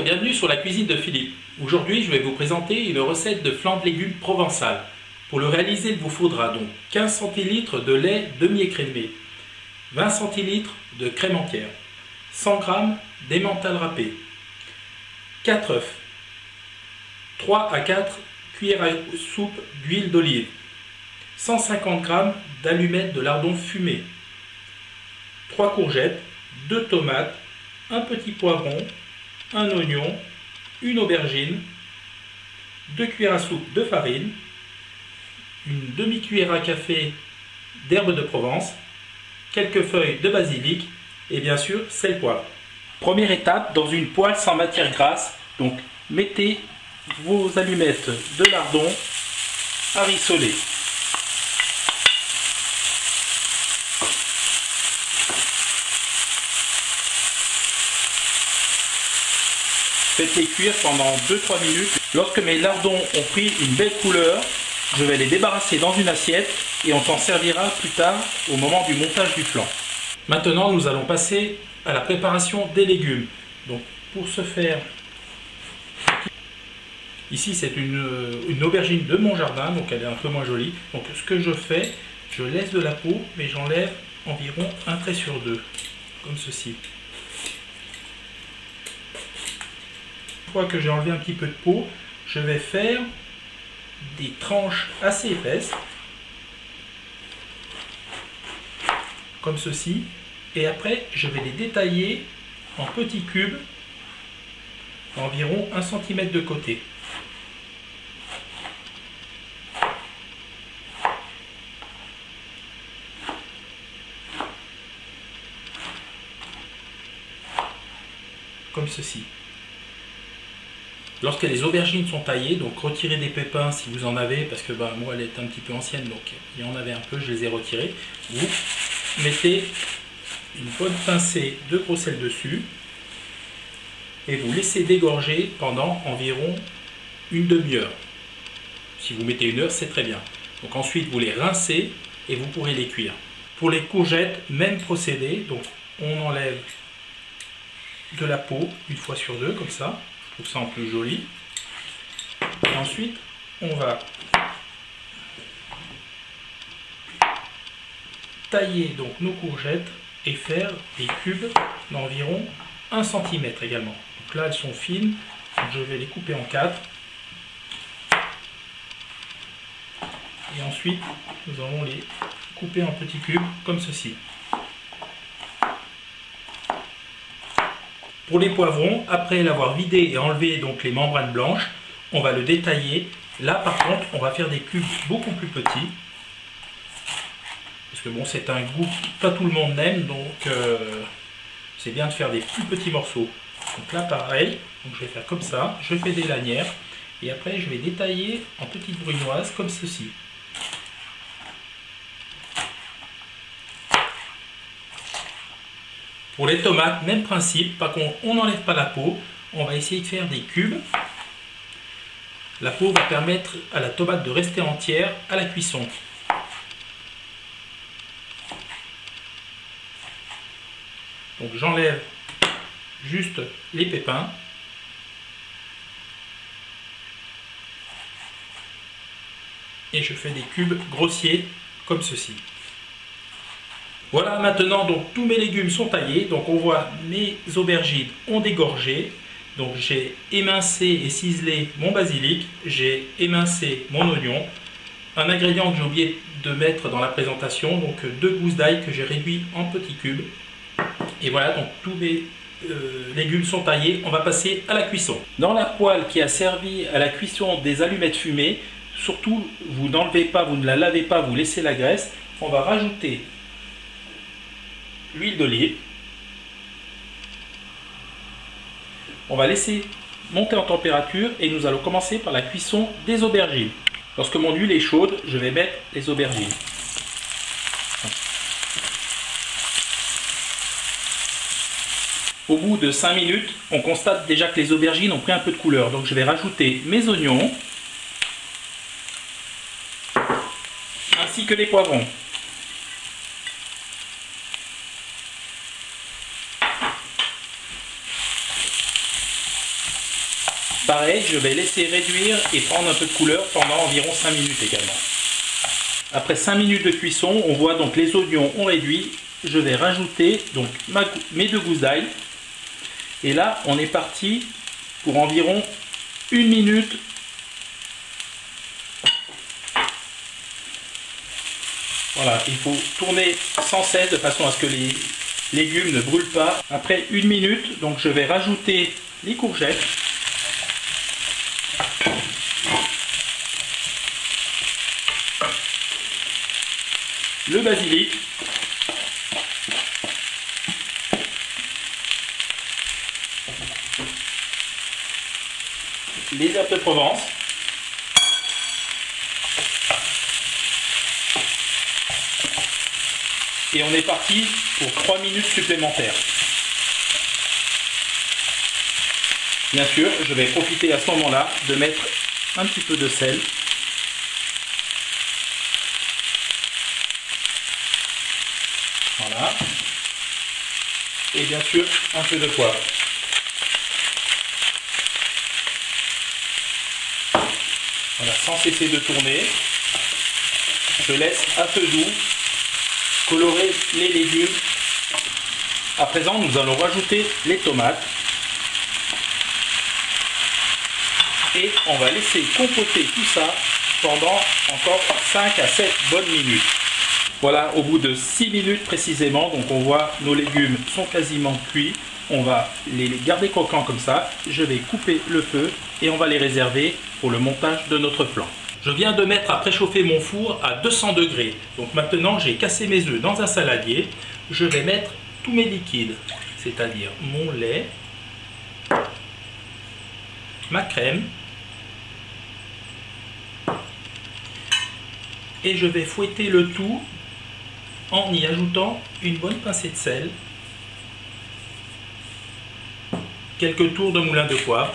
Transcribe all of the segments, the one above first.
bienvenue sur la cuisine de Philippe. Aujourd'hui, je vais vous présenter une recette de flan de légumes provençal. Pour le réaliser, il vous faudra donc 15 centilitres de lait demi-écrémé, 20 centilitres de crème entière, 100 g d'emmental râpé, 4 œufs, 3 à 4 cuillères à soupe d'huile d'olive, 150 g d'allumettes de lardon fumé, 3 courgettes, 2 tomates, un petit poivron, un oignon, une aubergine, 2 cuillères à soupe de farine, une demi-cuillère à café d'herbe de Provence, quelques feuilles de basilic et bien sûr sel, poivre. Première étape, dans une poêle sans matière grasse, donc mettez vos allumettes de lardon à rissoler. Faites-les cuire pendant 2-3 minutes. Lorsque mes lardons ont pris une belle couleur, je vais les débarrasser dans une assiette et on s'en servira plus tard au moment du montage du flan. Maintenant, nous allons passer à la préparation des légumes. Donc, pour ce faire, ici c'est une aubergine de mon jardin, donc elle est un peu moins jolie. Donc, ce que je fais, je laisse de la peau, mais j'enlève environ un trait sur deux, comme ceci. Une fois que j'ai enlevé un petit peu de peau, je vais faire des tranches assez épaisses, comme ceci, et après je vais les détailler en petits cubes d'environ 1 cm de côté. Comme ceci. Lorsque les aubergines sont taillées, donc retirez des pépins si vous en avez, parce que moi elle est un petit peu ancienne, donc il y en avait un peu, je les ai retirés. Vous mettez une bonne pincée de gros sel dessus et vous laissez dégorger pendant environ une demi-heure. Si vous mettez 1 heure, c'est très bien. Donc ensuite vous les rincez et vous pourrez les cuire. Pour les courgettes, même procédé, donc on enlève de la peau une fois sur deux, comme ça. Je trouve ça en plus joli. Et ensuite, on va tailler donc nos courgettes et faire des cubes d'environ 1 cm également. Donc là, elles sont fines, donc je vais les couper en 4. Et ensuite, nous allons les couper en petits cubes comme ceci. Pour les poivrons, après l'avoir vidé et enlevé donc les membranes blanches, on va le détailler. Là par contre, on va faire des cubes beaucoup plus petits. Parce que bon, c'est un goût que pas tout le monde aime, donc c'est bien de faire des plus petits morceaux. Donc là pareil, donc je vais faire comme ça, je fais des lanières et après je vais détailler en petites brunoises comme ceci. Pour les tomates, même principe, par contre on n'enlève pas la peau, on va essayer de faire des cubes. La peau va permettre à la tomate de rester entière à la cuisson. Donc j'enlève juste les pépins. Et je fais des cubes grossiers comme ceci. Voilà, maintenant donc tous mes légumes sont taillés, donc on voit mes aubergines ont dégorgé, donc j'ai émincé et ciselé mon basilic, j'ai émincé mon oignon, un ingrédient que j'ai oublié de mettre dans la présentation, donc 2 gousses d'ail que j'ai réduit en petits cubes, et voilà, donc tous mes légumes sont taillés, on va passer à la cuisson. Dans la poêle qui a servi à la cuisson des allumettes fumées, surtout vous n'enlevez pas, vous ne la lavez pas, vous laissez la graisse, on va rajouter l'huile d'olive. On va laisser monter en température et nous allons commencer par la cuisson des aubergines. Lorsque mon huile est chaude, je vais mettre les aubergines. Au bout de 5 minutes, on constate déjà que les aubergines ont pris un peu de couleur. Donc je vais rajouter mes oignons ainsi que les poivrons. Pareil, je vais laisser réduire et prendre un peu de couleur pendant environ 5 minutes également. Après 5 minutes de cuisson, on voit donc les oignons ont réduit. Je vais rajouter donc mes 2 gousses d'ail. Et là, on est parti pour environ 1 minute. Voilà, il faut tourner sans cesse de façon à ce que les légumes ne brûlent pas. Après 1 minute, donc je vais rajouter les courgettes. Le basilic. Les herbes de Provence. Et on est parti pour 3 minutes supplémentaires. Bien sûr, je vais profiter à ce moment-là de mettre un petit peu de sel. Voilà. Et bien sûr, un peu de poivre. Voilà, sans cesser de tourner. Je laisse à feu doux colorer les légumes. À présent, nous allons rajouter les tomates. Et on va laisser compoter tout ça pendant encore 5 à 7 bonnes minutes. Voilà, au bout de 6 minutes précisément, donc on voit nos légumes sont quasiment cuits. On va les garder croquants comme ça. Je vais couper le feu et on va les réserver pour le montage de notre flan. Je viens de mettre à préchauffer mon four à 200 degrés. Donc maintenant, j'ai cassé mes œufs dans un saladier. Je vais mettre tous mes liquides, c'est-à-dire mon lait, ma crème, et je vais fouetter le tout en y ajoutant une bonne pincée de sel, quelques tours de moulin de poivre,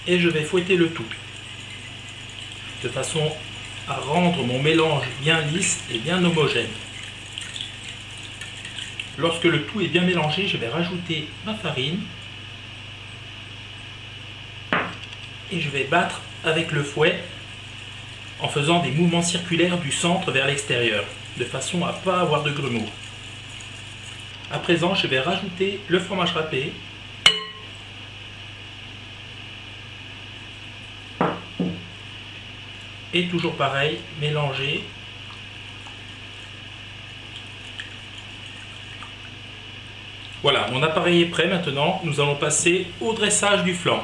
et je vais fouetter le tout de façon à rendre mon mélange bien lisse et bien homogène. Lorsque le tout est bien mélangé, je vais rajouter ma farine et je vais battre avec le fouet en faisant des mouvements circulaires du centre vers l'extérieur, de façon à ne pas avoir de grumeaux. À présent, je vais rajouter le fromage râpé. Et toujours pareil, mélanger. Voilà, mon appareil est prêt maintenant. Nous allons passer au dressage du flan.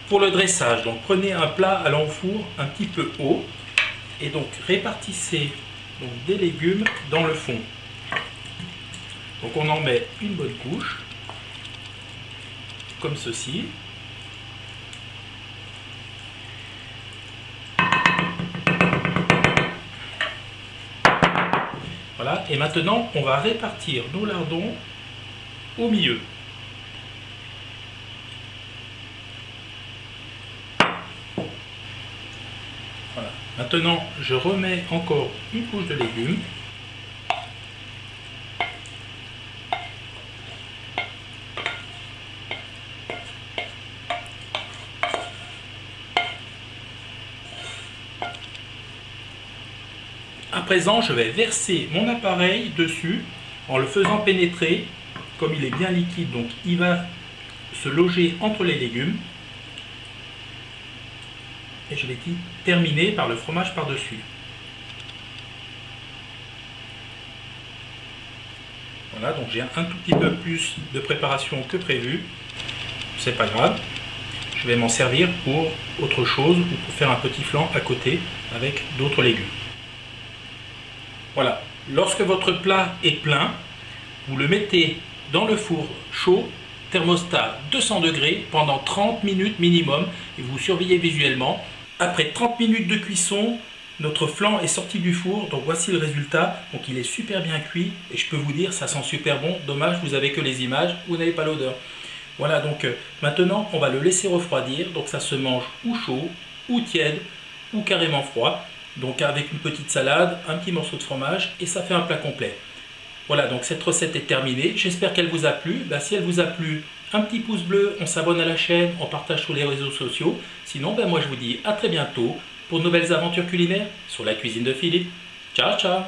Pour le dressage, donc prenez un plat allant au four un petit peu haut et donc répartissez donc des légumes dans le fond. Donc on en met une bonne couche, comme ceci. Voilà, et maintenant on va répartir nos lardons au milieu. Voilà. Maintenant je remets encore une couche de légumes. À présent, je vais verser mon appareil dessus en le faisant pénétrer. Comme il est bien liquide, donc il va se loger entre les légumes. Et je vais terminer par le fromage par-dessus. Voilà, donc j'ai un tout petit peu plus de préparation que prévu. C'est pas grave. Je vais m'en servir pour autre chose ou pour faire un petit flan à côté avec d'autres légumes. Voilà, lorsque votre plat est plein, vous le mettez dans le four chaud, thermostat 200 degrés pendant 30 minutes minimum et vous surveillez visuellement. Après 30 minutes de cuisson, notre flan est sorti du four, donc voici le résultat. Donc il est super bien cuit et je peux vous dire ça sent super bon. Dommage, vous n'avez que les images, vous n'avez pas l'odeur. Voilà, donc maintenant on va le laisser refroidir, donc ça se mange ou chaud, ou tiède, ou carrément froid. Donc avec une petite salade, un petit morceau de fromage et ça fait un plat complet. Voilà, donc cette recette est terminée. J'espère qu'elle vous a plu. Si elle vous a plu, un petit pouce bleu, on s'abonne à la chaîne, on partage sur les réseaux sociaux. Sinon, moi je vous dis à très bientôt pour de nouvelles aventures culinaires sur la cuisine de Philippe. Ciao, ciao!